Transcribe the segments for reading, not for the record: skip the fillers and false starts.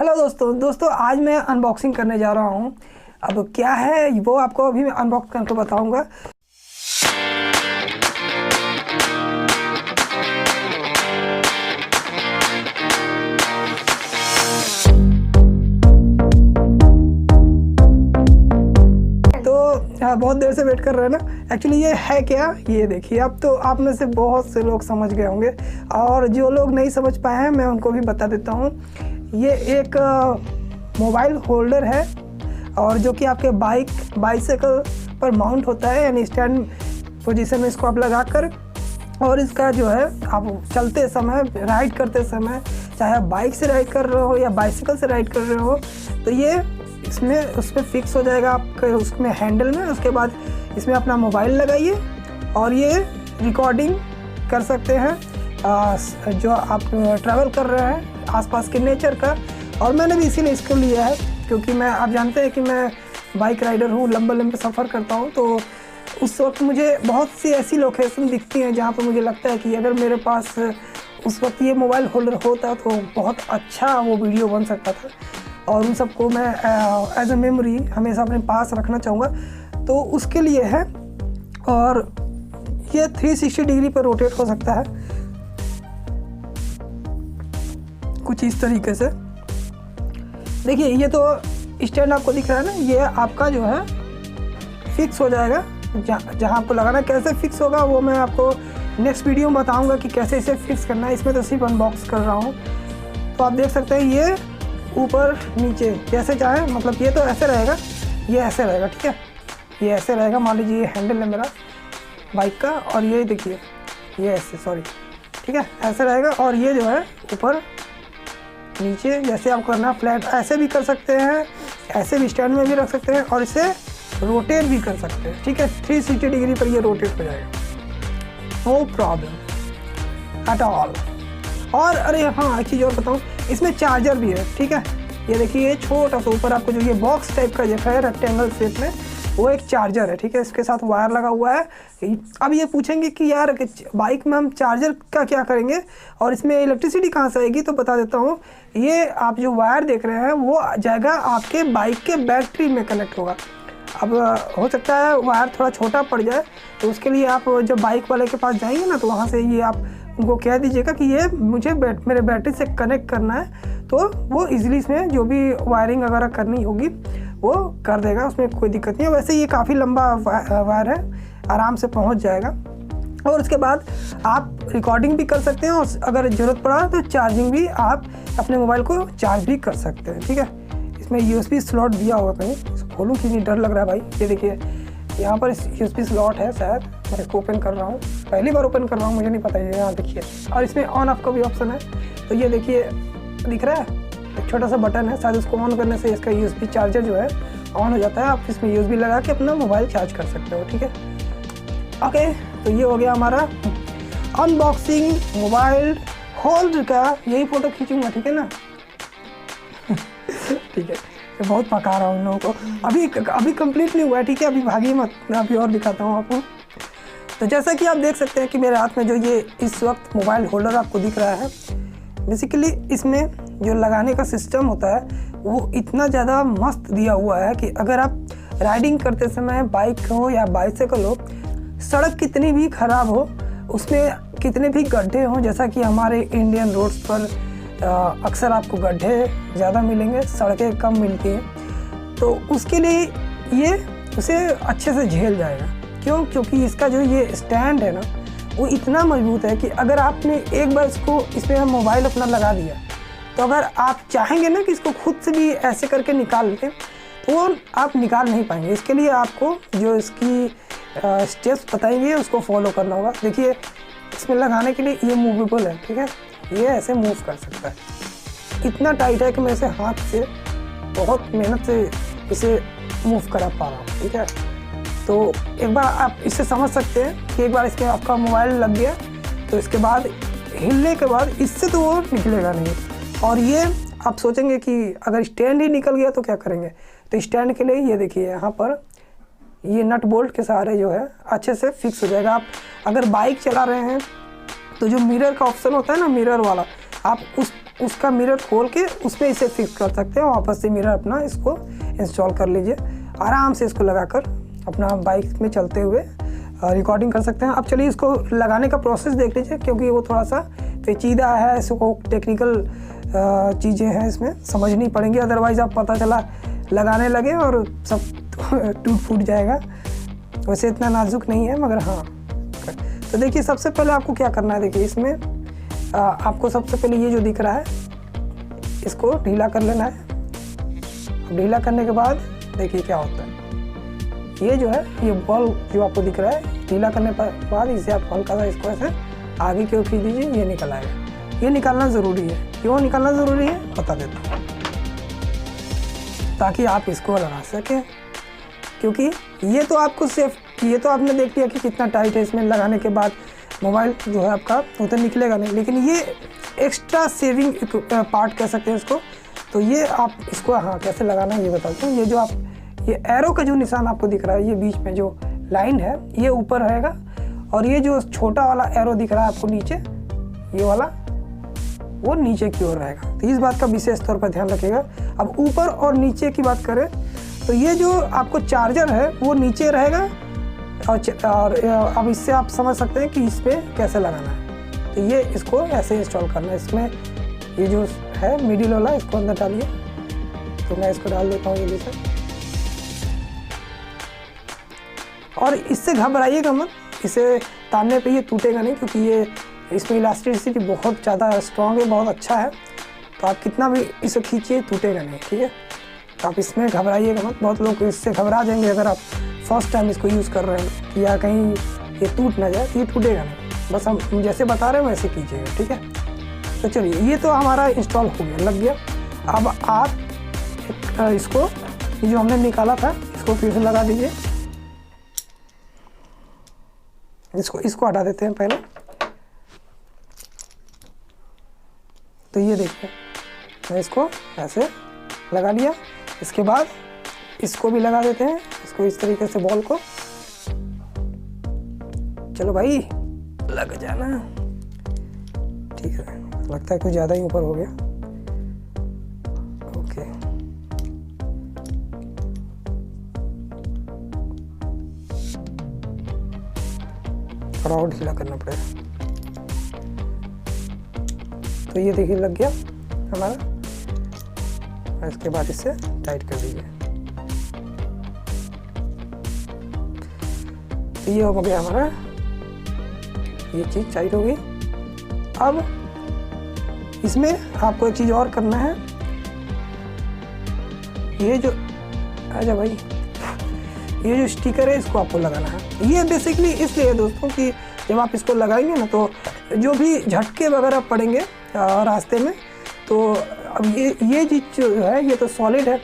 Hello दोस्तों आज मैं अनबॉक्सिंग करने जा रहा हूँ। अब क्या है वो आपको अभी मैं अनबॉक्स करके बताऊँगा। बहुत देर से वेट कर रहे हैं ना। एक्चुअली ये है क्या, ये देखिए। अब तो आप में से बहुत से लोग समझ गए होंगे और जो लोग नहीं समझ पाए हैं मैं उनको भी बता देता हूँ। ये एक मोबाइल होल्डर है और जो कि आपके बाइसाइकिल पर माउंट होता है, यानी स्टैंड पोजीशन में इसको आप लगा कर, और इसका जो है आप चलते समय, राइड करते समय, चाहे आप बाइक से राइड कर रहे हो या बाइसाइकिल से राइड कर रहे हो, तो ये इसमें उस पर फिक्स हो जाएगा आपके उसमें हैंडल में। उसके बाद इसमें अपना मोबाइल लगाइए और ये रिकॉर्डिंग कर सकते हैं जो आप ट्रैवल कर रहे हैं आसपास के नेचर का। और मैंने भी इसीलिए इसको लिया है क्योंकि आप जानते हैं कि मैं बाइक राइडर हूँ, लंबे सफ़र करता हूँ। तो उस वक्त मुझे बहुत सी ऐसी लोकेशन दिखती हैं जहाँ पर मुझे लगता है कि अगर मेरे पास उस वक्त ये मोबाइल होल्डर होता तो बहुत अच्छा वो वीडियो बन सकता था, और उन सबको मैं एज ए मेमोरी हमेशा अपने पास रखना चाहूँगा। तो उसके लिए है, और ये 360 डिग्री पर रोटेट हो सकता है कुछ इस तरीके से। देखिए ये तो स्टैंड आपको दिख रहा है ना, ये आपका जो है फिक्स हो जाएगा जहाँ आपको लगाना। कैसे फिक्स होगा वो मैं आपको नेक्स्ट वीडियो में बताऊँगा कि कैसे इसे फिक्स करना है। इसमें तो सिर्फ अनबॉक्स कर रहा हूँ। तो आप देख सकते हैं ये ऊपर नीचे जैसे चाहे, मतलब ये तो ऐसे रहेगा, ये ऐसे रहेगा, ठीक है। ये ऐसे रहेगा, मान लीजिए ये हैंडल है मेरा बाइक का, और ये देखिए ये ऐसे, सॉरी, ठीक है, ऐसे रहेगा। और ये जो है ऊपर नीचे जैसे आप करना, फ्लैट ऐसे भी कर सकते हैं, ऐसे भी स्टैंड में भी रख सकते हैं, और इसे रोटेट भी कर सकते हैं, ठीक है। 360 डिग्री पर ये रोटेट हो जाएगा, नो प्रॉब्लम एट ऑल। और अरे हाँ, एक चीज़ और बताऊँ, इसमें चार्जर भी है, ठीक है। ये देखिए ये छोटा सा ऊपर आपको जो ये बॉक्स टाइप का दिखा है रेक्टेंगल शेप में, वो एक चार्जर है, ठीक है। इसके साथ वायर लगा हुआ है। अब ये पूछेंगे कि यार बाइक में हम चार्जर का क्या करेंगे और इसमें इलेक्ट्रिसिटी कहाँ से आएगी, तो बता देता हूँ। ये आप जो वायर देख रहे हैं वो जाएगा आपके बाइक के बैटरी में कनेक्ट होगा। अब हो सकता है वायर थोड़ा छोटा पड़ जाए, तो उसके लिए आप जब बाइक वाले के पास जाएंगे ना, तो वहाँ से ये आप उनको कह दीजिएगा कि ये मुझे मेरे बैटरी से कनेक्ट करना है, तो वो इजीली इसमें जो भी वायरिंग वगैरह करनी होगी वो कर देगा, उसमें कोई दिक्कत नहीं है। वैसे ये काफ़ी लंबा वायर है, आराम से पहुंच जाएगा। और उसके बाद आप रिकॉर्डिंग भी कर सकते हैं, और अगर ज़रूरत पड़ा तो चार्जिंग भी, आप अपने मोबाइल को चार्ज भी कर सकते हैं, ठीक है। इसमें USB स्लॉट दिया होगा, कहीं इसको खोलूँ कि नहीं, डर लग रहा है भाई। ये देखिए यहाँ पर USB स्लॉट है, शायद मैं इसको ओपन कर रहा हूँ, पहली बार ओपन कर रहा हूँ, मुझे नहीं पता। ये यहाँ देखिए, और इसमें ऑन ऑफ का भी ऑप्शन है। तो ये देखिए दिख रहा है, एक छोटा सा बटन है, शायद उसको ऑन करने से इसका USB चार्जर जो है ऑन हो जाता है। आप इसमें USB लगा के अपना मोबाइल चार्ज कर सकते हो, ठीक है। ओके, तो ये हो गया हमारा अनबॉक्सिंग मोबाइल होल्डर का। यही फ़ोटो खींचूँगा, ठीक है ना। ठीक है, मैं बहुत पका रहा हूँ इन लोगों को। अभी कंप्लीट नहीं हुआ है, ठीक है। अभी भागिए मत, मैं अभी और दिखाता हूँ आपको। तो जैसा कि आप देख सकते हैं कि मेरे हाथ में जो ये इस वक्त मोबाइल होल्डर आपको दिख रहा है, बेसिकली इसमें जो लगाने का सिस्टम होता है वो इतना ज़्यादा मस्त दिया हुआ है कि अगर आप राइडिंग करते समय, बाइक हो या बाइसाइकिल हो, सड़क कितनी भी ख़राब हो, उसमें कितने भी गड्ढे हों, जैसा कि हमारे इंडियन रोड्स पर अक्सर आपको गड्ढे ज़्यादा मिलेंगे, सड़कें कम मिलती हैं, तो उसके लिए ये उसे अच्छे से झेल जाएगा। क्यों? क्योंकि इसका जो ये स्टैंड है ना, वो इतना मजबूत है कि अगर आपने एक बार इसमें हम मोबाइल अपना लगा दिया, तो अगर आप चाहेंगे ना कि इसको खुद से भी ऐसे करके निकाल लें, तो वो आप निकाल नहीं पाएंगे। इसके लिए आपको जो इसकी स्टेप्स बताएंगे उसको फॉलो करना होगा। देखिए इसमें लगाने के लिए ये मूवेबल है, ठीक है, ये ऐसे मूव कर सकता है। इतना टाइट है कि मैं इसे हाथ से बहुत मेहनत से इसे मूव करा पा रहा हूँ, ठीक है। तो एक बार आप इससे समझ सकते हैं कि एक बार इसमें आपका मोबाइल लग गया तो इसके बाद हिलने के बाद इससे तो वो निकलेगा नहीं। और ये आप सोचेंगे कि अगर स्टैंड ही निकल गया तो क्या करेंगे, तो स्टैंड के लिए ये देखिए यहाँ पर ये नट बोल्ट के सहारे जो है अच्छे से फिक्स हो जाएगा। आप अगर बाइक चला रहे हैं तो जो मिरर का ऑप्शन होता है ना, मिरर वाला, आप उसका मिरर खोल के उसमें इसे फिक्स कर सकते हैं। वापस से मिरर अपना इसको इंस्टॉल कर लीजिए, आराम से इसको लगाकर अपना बाइक में चलते हुए रिकॉर्डिंग कर सकते हैं। अब चलिए इसको लगाने का प्रोसेस देख लीजिए, क्योंकि वो थोड़ा सा पेचीदा है, इसको टेक्निकल चीज़ें हैं इसमें समझनी पड़ेंगी, अदरवाइज़ आप पता चला लगाने लगे और सब टूट फूट जाएगा। वैसे इतना नाजुक नहीं है, मगर हाँ। तो देखिए सबसे पहले आपको क्या करना है, देखिए इसमें आपको सबसे पहले ये जो दिख रहा है इसको ढीला कर लेना है। अब ढीला करने के बाद देखिए क्या होता है, ये जो है ये बॉल जो आपको दिख रहा है, ढीला करने के बाद इसे आप हल्का सा इसको ऐसे आगे की ओर खींच दीजिए, ये निकल आएगा। ये निकालना ज़रूरी है। क्यों निकालना ज़रूरी है बता देता हूँ, ताकि आप इसको लगा सकें। क्योंकि ये तो आपको सेफ, ये तो आपने देख लिया कि कितना टाइट है, इसमें लगाने के बाद मोबाइल जो है आपका वो तो निकलेगा नहीं, लेकिन ये एक्स्ट्रा सेविंग पार्ट कह सकते हैं इसको। तो ये आप इसको हाँ कैसे लगाना है ये बताते हैं। ये जो आप ये एरो का जो निशान आपको दिख रहा है, ये बीच में जो लाइन है ये ऊपर रहेगा, और ये जो छोटा वाला एरो दिख रहा है आपको नीचे, ये वाला वो नीचे की ओर रहेगा। तो इस बात का विशेष तौर पर ध्यान रखिएगा। अब ऊपर और नीचे की बात करें तो ये जो आपको चार्जर है वो नीचे रहेगा, और अब इससे आप समझ सकते हैं कि इस पर कैसे लगाना है। तो ये इसको ऐसे इंस्टॉल करना है। इसमें ये जो है मिडिल वाला इसको अंदर डालिए, तो मैं इसको डाल देता हूँ जल्दी से। और इससे घबराइएगा मत, इसे तानने पे ये टूटेगा नहीं, क्योंकि ये इसमें इलास्टिसिटी बहुत ज़्यादा स्ट्रॉन्ग है, बहुत अच्छा है। तो आप कितना भी इसे खींचिए टूटेगा नहीं, ठीक है। तो आप इसमें घबराइएगा मत। बहुत लोग इससे घबरा जाएंगे अगर आप फर्स्ट टाइम इसको यूज़ कर रहे हैं, या कहीं ये टूट ना जाए। ये टूटेगा नहीं, बस हम जैसे बता रहे हैं वैसे कीजिएगा, ठीक है। तो चलिए ये तो हमारा इंस्टॉल हो गया, लग गया। अब आप इसको ये जो हमने निकाला था इसको फिर से लगा दीजिए। इसको हटा देते हैं पहले। तो ये देखिए मैं इसको ऐसे लगा लिया। इसके बाद इसको भी लगा देते हैं, इसको इस तरीके से बॉल को। चलो भाई लग जाना, ठीक है। लगता है कुछ ज़्यादा ही ऊपर हो गया। ओके, थोड़ा और ढीला करना पड़ेगा। तो ये देखिए लग गया हमारा। और इसके बाद इसे टाइट कर दीजिए। तो ये हो गया हमारा, ये चीज़ टाइट हो गई। अब इसमें आपको एक चीज़ और करना है। ये जो आजा भाई, ये जो स्टिकर है इसको आपको लगाना है। ये बेसिकली इसलिए दोस्तों कि जब आप इसको लगाएंगे ना, तो जो भी झटके वगैरह पड़ेंगे रास्ते में, तो अब ये चीज़ जो है ये तो सॉलिड है,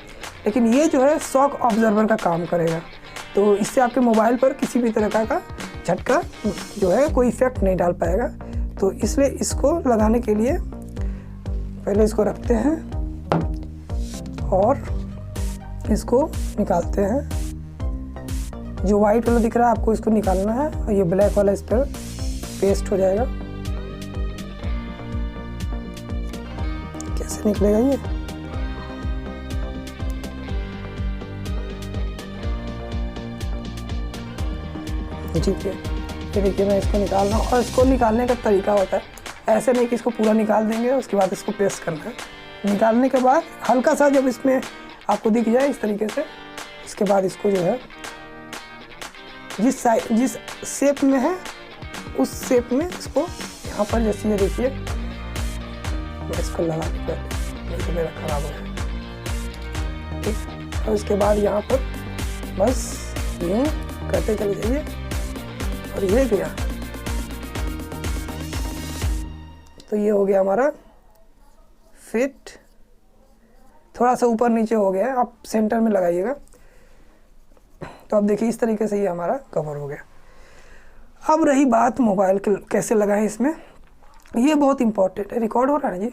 लेकिन ये जो है शॉक ऑब्जर्वर का काम करेगा। तो इससे आपके मोबाइल पर किसी भी तरह का झटका जो है कोई इफेक्ट नहीं डाल पाएगा। तो इसलिए इसको लगाने के लिए पहले इसको रखते हैं और इसको निकालते हैं। जो वाइट वाला दिख रहा है आपको इसको निकालना है, और ये ब्लैक वाला इस पर पेस्ट हो जाएगा। कैसे निकलेगा ये? ठीक है, ये देखिए मैं इसको निकाल रहा हूँ। और इसको निकालने का तरीका होता है ऐसे नहीं कि इसको पूरा निकाल देंगे उसके बाद इसको प्रेस करना है। निकालने के बाद हल्का सा जब इसमें आपको दिख जाए इस तरीके से, इसके बाद इसको जो है जिस शेप में है उस शेप में इसको यहाँ पर, जैसे ये देखिए मैं इसको लगा के नहीं तो मेरा खराब हो गया, ठीक। और इसके बाद यहाँ पर बस यूँ करते चले जाइए, और ये गया। तो ये हो गया हमारा फिट। थोड़ा सा ऊपर नीचे हो गया है, आप सेंटर में लगाइएगा। तो अब देखिए इस तरीके से ये हमारा कवर हो गया। अब रही बात मोबाइल के कैसे लगाएं इसमें, ये बहुत इम्पोर्टेंट है। रिकॉर्ड हो रहा है ना जी,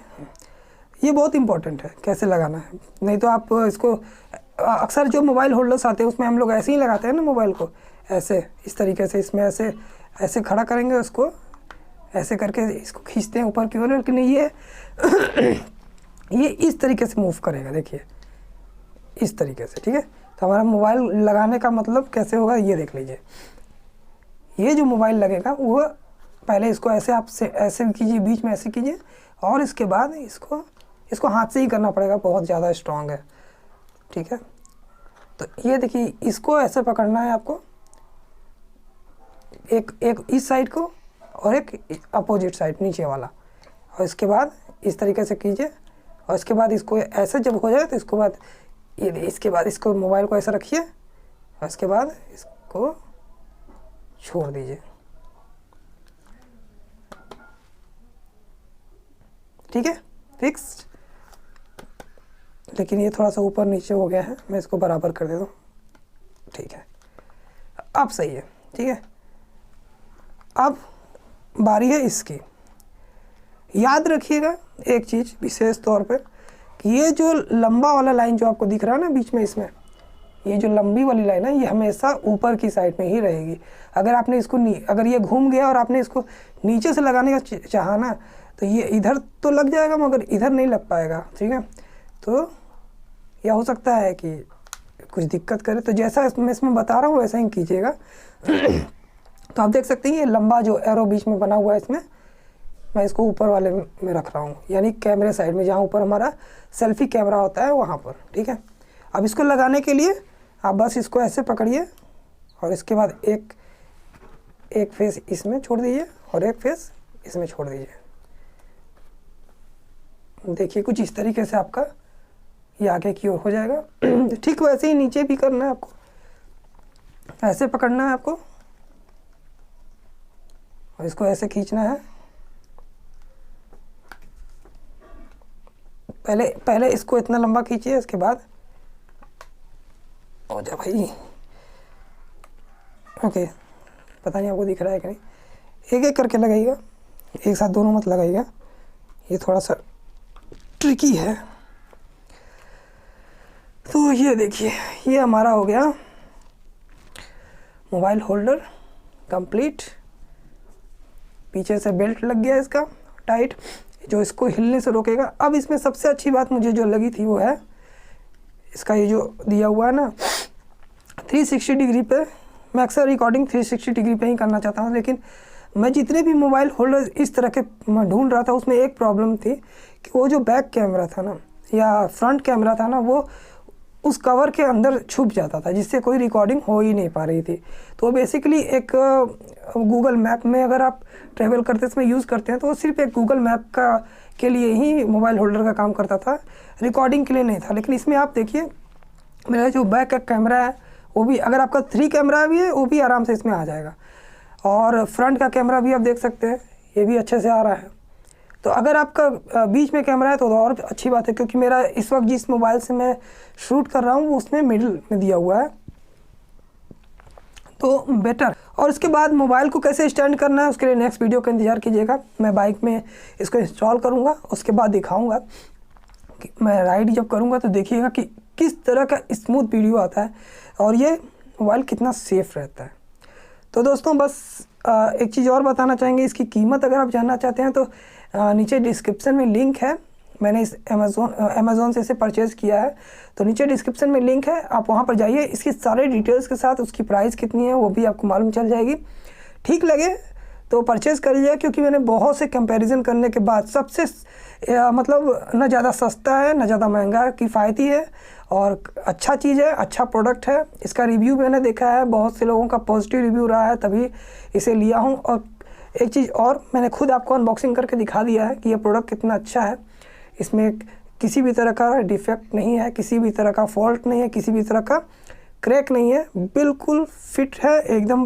ये बहुत इम्पोर्टेंट है कैसे लगाना है। नहीं तो आप इसको अक्सर जो मोबाइल होल्डर्स आते हैं उसमें हम लोग ऐसे ही लगाते हैं ना मोबाइल को, ऐसे इस तरीके से इसमें ऐसे ऐसे खड़ा करेंगे, उसको ऐसे करके इसको खींचते हैं ऊपर की ओर। लेकिन ये ये इस तरीके से मूव करेगा, देखिए इस तरीके से, ठीक है। तो हमारा मोबाइल लगाने का मतलब कैसे होगा ये देख लीजिए। ये जो मोबाइल लगेगा वो पहले इसको ऐसे आप से ऐसे कीजिए, बीच में ऐसे कीजिए, और इसके बाद इसको हाथ से ही करना पड़ेगा, बहुत ज़्यादा स्ट्रांग है, ठीक है। तो ये देखिए, इसको ऐसे पकड़ना है आपको, एक इस साइड को और एक अपोजिट साइड नीचे वाला, और इसके बाद इस तरीके से कीजिए, और इसके बाद इसको ऐसे जब हो जाए तो इसके बाद इसके बाद इसको मोबाइल को ऐसा रखिए, और इसके बाद इसको छोड़ दीजिए, ठीक है, फिक्स। लेकिन ये थोड़ा सा ऊपर नीचे हो गया है, मैं इसको बराबर कर देता हूँ, ठीक है, अब सही है, ठीक है। अब बारी है इसकी। याद रखिएगा एक चीज़ विशेष तौर पे कि ये जो लंबा वाला लाइन जो आपको दिख रहा है ना बीच में, इसमें ये जो लंबी वाली लाइन है ये हमेशा ऊपर की साइड में ही रहेगी। अगर आपने इसको अगर ये घूम गया और आपने इसको नीचे से लगाने का चाहा ना, तो ये इधर तो लग जाएगा मगर इधर नहीं लग पाएगा, ठीक है। तो यह हो सकता है कि कुछ दिक्कत करे, तो जैसा मैं इसमें बता रहा हूँ वैसा ही कीजिएगा। तो आप देख सकते हैं ये लंबा जो एरो बीच में बना हुआ है, इसमें मैं इसको ऊपर वाले में रख रहा हूँ, यानी कैमरे साइड में, जहाँ ऊपर हमारा सेल्फी कैमरा होता है वहाँ पर, ठीक है। अब इसको लगाने के लिए आप बस इसको ऐसे पकड़िए, और इसके बाद एक फेस इसमें छोड़ दीजिए और एक फेस इसमें छोड़ दीजिए। देखिए कुछ इस तरीके से आपका ये आगे की ओर हो जाएगा। ठीक वैसे ही नीचे भी करना है आपको, ऐसे पकड़ना है आपको और इसको ऐसे खींचना है। पहले इसको इतना लंबा खींचिए, इसके बाद हो जा भाई, ओके। पता नहीं आपको दिख रहा है कि नहीं, एक एक करके लगाइएगा, एक साथ दोनों मत लगाइएगा, ये थोड़ा सा ट्रिकी है। तो ये देखिए, ये हमारा हो गया मोबाइल होल्डर कंप्लीट। पीछे से बेल्ट लग गया इसका टाइट, जो इसको हिलने से रोकेगा। अब इसमें सबसे अच्छी बात मुझे जो लगी थी वो है इसका ये जो दिया हुआ है ना 360 डिग्री पे। मैं अक्सर रिकॉर्डिंग 360 डिग्री पे ही करना चाहता हूँ, लेकिन मैं जितने भी मोबाइल होल्डर इस तरह के मैं ढूंढ रहा था उसमें एक प्रॉब्लम थी कि वो जो बैक कैमरा था ना या फ्रंट कैमरा था ना, वो उस कवर के अंदर छुप जाता था, जिससे कोई रिकॉर्डिंग हो ही नहीं पा रही थी। तो बेसिकली एक गूगल मैप में अगर आप ट्रैवल करते समय यूज़ करते हैं तो वो सिर्फ एक गूगल मैप के लिए ही मोबाइल होल्डर का काम करता था, रिकॉर्डिंग के लिए नहीं था। लेकिन इसमें आप देखिए मेरा जो बैक का कैमरा है वो भी, अगर आपका 3 कैमरा भी है वो भी आराम से इसमें आ जाएगा, और फ्रंट का कैमरा भी आप देख सकते हैं ये भी अच्छे से आ रहा है। तो अगर आपका बीच में कैमरा है तो और अच्छी बात है, क्योंकि मेरा इस वक्त जिस मोबाइल से मैं शूट कर रहा हूँ वो उसमें मिडिल में दिया हुआ है, तो बेटर। और उसके बाद मोबाइल को कैसे स्टैंड करना है उसके लिए नेक्स्ट वीडियो का इंतज़ार कीजिएगा। मैं बाइक में इसको इंस्टॉल करूँगा, उसके बाद दिखाऊँगा कि मैं राइड जब करूँगा तो देखिएगा कि किस तरह का स्मूथ वीडियो आता है और ये मोबाइल कितना सेफ़ रहता है। तो दोस्तों बस एक चीज़ और बताना चाहेंगे, इसकी कीमत अगर आप जानना चाहते हैं तो नीचे डिस्क्रिप्शन में लिंक है। मैंने इस अमेज़ोन से इसे परचेज़ किया है, तो नीचे डिस्क्रिप्शन में लिंक है, आप वहाँ पर जाइए। इसकी सारे डिटेल्स के साथ उसकी प्राइस कितनी है वो भी आपको मालूम चल जाएगी। ठीक लगे तो परचेज़ करिए, क्योंकि मैंने बहुत से कंपैरिजन करने के बाद सबसे मतलब न ज़्यादा सस्ता है न ज़्यादा महंगा है, किफ़ायती है और अच्छा चीज़ है, अच्छा प्रोडक्ट है। इसका रिव्यू मैंने देखा है, बहुत से लोगों का पॉजिटिव रिव्यू रहा है, तभी इसे लिया हूँ। और एक चीज़ और, मैंने खुद आपको अनबॉक्सिंग करके दिखा दिया है कि ये प्रोडक्ट कितना अच्छा है। इसमें किसी भी तरह का डिफेक्ट नहीं है, किसी भी तरह का फॉल्ट नहीं है, किसी भी तरह का क्रैक नहीं है, बिल्कुल फिट है, एकदम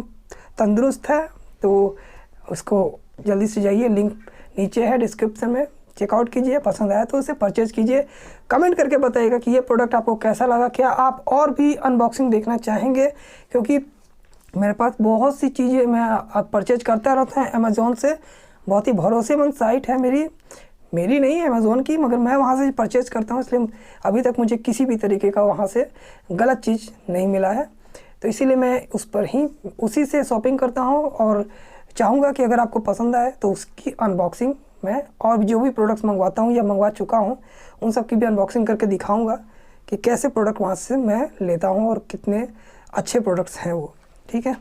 तंदुरुस्त है। तो उसको जल्दी से जाइए, लिंक नीचे है डिस्क्रिप्शन में, चेकआउट कीजिए, पसंद आया तो उसे परचेज़ कीजिए। कमेंट करके बताइएगा कि ये प्रोडक्ट आपको कैसा लगा, क्या आप और भी अनबॉक्सिंग देखना चाहेंगे, क्योंकि मेरे पास बहुत सी चीज़ें मैं परचेज करता रहता है अमेज़ोन से। बहुत ही भरोसेमंद साइट है मेरी नहीं है अमेज़ोन की, मगर मैं वहाँ से परचेज करता हूँ, इसलिए अभी तक मुझे किसी भी तरीके का वहाँ से गलत चीज़ नहीं मिला है। तो इसीलिए मैं उसी से शॉपिंग करता हूँ और चाहूँगा कि अगर आपको पसंद आए तो उसकी अनबॉक्सिंग मैं और भी जो भी प्रोडक्ट्स मंगवाता हूँ या मंगवा चुका हूँ उन सब की भी अनबॉक्सिंग करके दिखाऊंगा कि कैसे प्रोडक्ट वहाँ से मैं लेता हूँ और कितने अच्छे प्रोडक्ट्स हैं वो। ठीक है,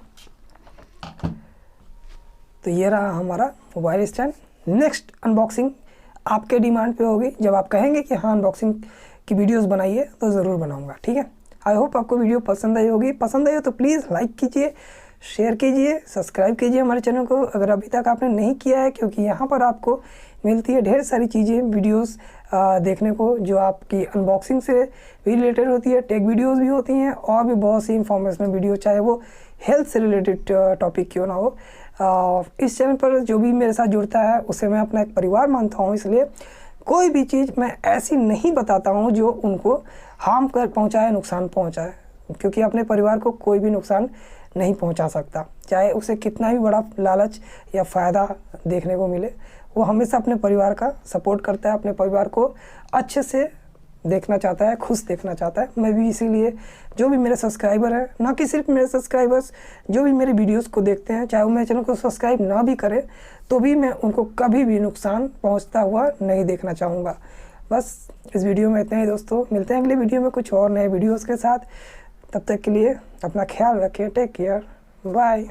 तो ये रहा हमारा मोबाइल स्टैंड। नेक्स्ट अनबॉक्सिंग आपके डिमांड पे होगी, जब आप कहेंगे कि हाँ अनबॉक्सिंग की वीडियोस बनाइए तो ज़रूर बनाऊंगा। ठीक है, आई होप आपको वीडियो पसंद आई होगी। पसंद आई हो तो प्लीज़ लाइक कीजिए, शेयर कीजिए, सब्सक्राइब कीजिए हमारे चैनल को अगर अभी तक आपने नहीं किया है, क्योंकि यहाँ पर आपको मिलती है ढेर सारी चीज़ें वीडियोस देखने को जो आपकी अनबॉक्सिंग से भी रिलेटेड होती है, टेक वीडियोस भी होती हैं और भी बहुत सी इंफॉर्मेशनल वीडियो, चाहे वो हेल्थ से रिलेटेड टॉपिक क्यों ना हो। इस चैनल पर जो भी मेरे साथ जुड़ता है उसे मैं अपना एक परिवार मानता हूँ, इसलिए कोई भी चीज़ मैं ऐसी नहीं बताता हूँ जो उनको हार्म कर पहुँचाए, नुकसान पहुँचाए, क्योंकि अपने परिवार को कोई भी नुकसान नहीं पहुंचा सकता, चाहे उसे कितना भी बड़ा लालच या फ़ायदा देखने को मिले। वो हमेशा अपने परिवार का सपोर्ट करता है, अपने परिवार को अच्छे से देखना चाहता है, खुश देखना चाहता है। मैं भी इसीलिए जो भी मेरे सब्सक्राइबर हैं, ना कि सिर्फ मेरे सब्सक्राइबर्स, जो भी मेरे वीडियोस को देखते हैं, चाहे वो मेरे चैनल को सब्सक्राइब ना भी करें तो भी मैं उनको कभी भी नुकसान पहुँचता हुआ नहीं देखना चाहूँगा। बस इस वीडियो में इतना ही दोस्तों, मिलते हैं अगले वीडियो में कुछ और नए वीडियोज़ के साथ। तब तक के लिए अपना ख्याल रखिए, टेक केयर, बाय।